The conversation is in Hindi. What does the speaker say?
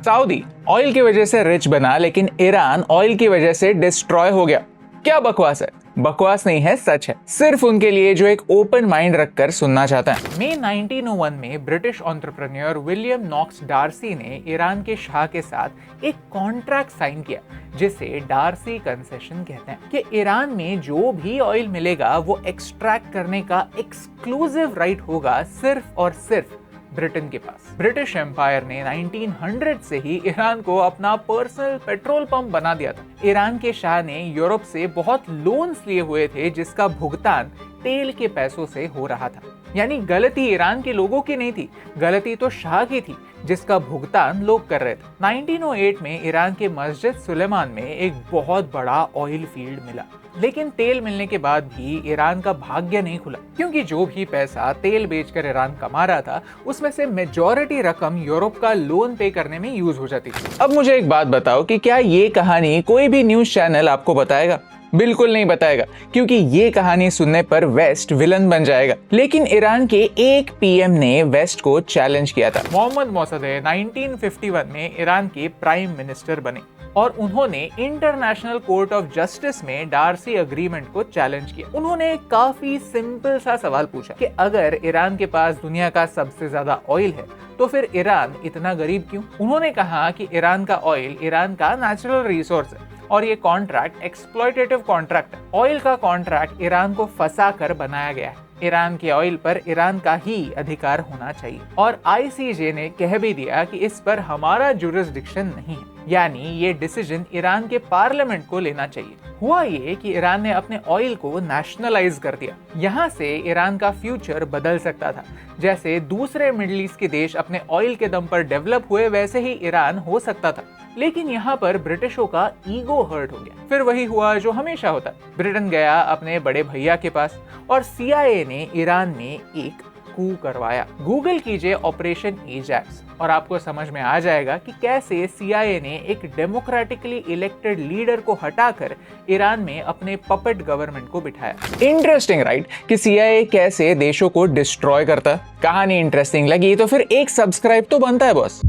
सऊदी ऑयल की वजह से रिच बना, लेकिन ईरान ऑयल की वजह से डिस्ट्रॉय हो गया। क्या बकवास है? बकवास नहीं है, सच है, सिर्फ उनके लिए जो एक ओपन माइंड रखकर सुनना चाहता है। मई 1901 में British entrepreneur William Knox D'Arcy ने ईरान के शाह के साथ एक कॉन्ट्रैक्ट साइन किया, जिसे डार्सी कंसेशन कहते हैं, कि ईरान में जो भी ऑयल मिलेगा वो एक्सट्रैक्ट करने का एक्सक्लूसिव राइट होगा सिर्फ और सिर्फ ब्रिटेन के पास। ब्रिटिश एम्पायर ने 1900 से ही ईरान को अपना पर्सनल पेट्रोल पंप बना दिया था। ईरान के शाह ने यूरोप से बहुत लोन्स लिए हुए थे, जिसका भुगतान तेल के पैसों से हो रहा था। यानी गलती ईरान के लोगों की नहीं थी, गलती तो शाह की थी, जिसका भुगतान लोग कर रहे थे। 1908 में ईरान के मस्जिद सुलेमान में एक बहुत बड़ा ऑयल फील्ड मिला, लेकिन तेल मिलने के बाद भी ईरान का भाग्य नहीं खुला, क्योंकि जो भी पैसा तेल बेचकर ईरान कमा रहा था उसमें से मेजॉरिटी रकम यूरोप का लोन पे करने में यूज हो जाती थी। अब मुझे एक बात बताओ कि क्या ये कहानी कोई भी न्यूज चैनल आपको बताएगा? बिल्कुल नहीं बताएगा, क्योंकि ये कहानी सुनने पर वेस्ट विलन बन जाएगा। लेकिन ईरान के एक पीएम ने वेस्ट को चैलेंज किया था। मोहम्मद मोसद्देह 1951 में ईरान के प्राइम मिनिस्टर बने और उन्होंने इंटरनेशनल कोर्ट ऑफ जस्टिस में डार्सी एग्रीमेंट को चैलेंज किया। उन्होंने काफी सिंपल सा सवाल पूछा कि अगर ईरान के पास दुनिया का सबसे ज्यादा ऑयल है तो फिर ईरान इतना गरीब क्यों? उन्होंने कहा कि ईरान का ऑयल ईरान का नेचुरल रिसोर्स है और ये कॉन्ट्रैक्ट एक्सप्लॉयटेटिव कॉन्ट्रैक्ट है। ऑयल का कॉन्ट्रैक्ट ईरान को फंसा कर बनाया गया है। ईरान के ऑयल पर ईरान का ही अधिकार होना चाहिए और आईसीजे ने कह भी दिया कि इस पर हमारा जुरिस्डिक्शन नहीं है, यानी ये डिसीजन ईरान के पार्लियामेंट को लेना चाहिए। हुआ ये कि ईरान ने अपने ऑयल को नेशनलाइज कर दिया। यहाँ से ईरान का फ्यूचर बदल सकता था। जैसे दूसरे मिडिल ईस्ट के देश अपने ऑयल के दम पर डेवलप हुए, वैसे ही ईरान हो सकता था। लेकिन यहाँ पर ब्रिटिशों का ईगो हर्ट हो गया। फिर वही हुआ जो हमेशा होता, ब्रिटेन गया अपने बड़े भैया के पास और सीआईए ने ईरान में एक कू करवाया। गूगल कीजिए ऑपरेशन एजैक्स और आपको समझ में आ जाएगा कि कैसे सीआईए ने एक डेमोक्रेटिकली इलेक्टेड लीडर को हटाकर ईरान में अपने पपेट गवर्नमेंट को बिठाया। इंटरेस्टिंग राइट, कि सीआईए कैसे देशों को डिस्ट्रॉय करता। कहानी इंटरेस्टिंग लगी तो फिर एक सब्सक्राइब तो बनता है बॉस।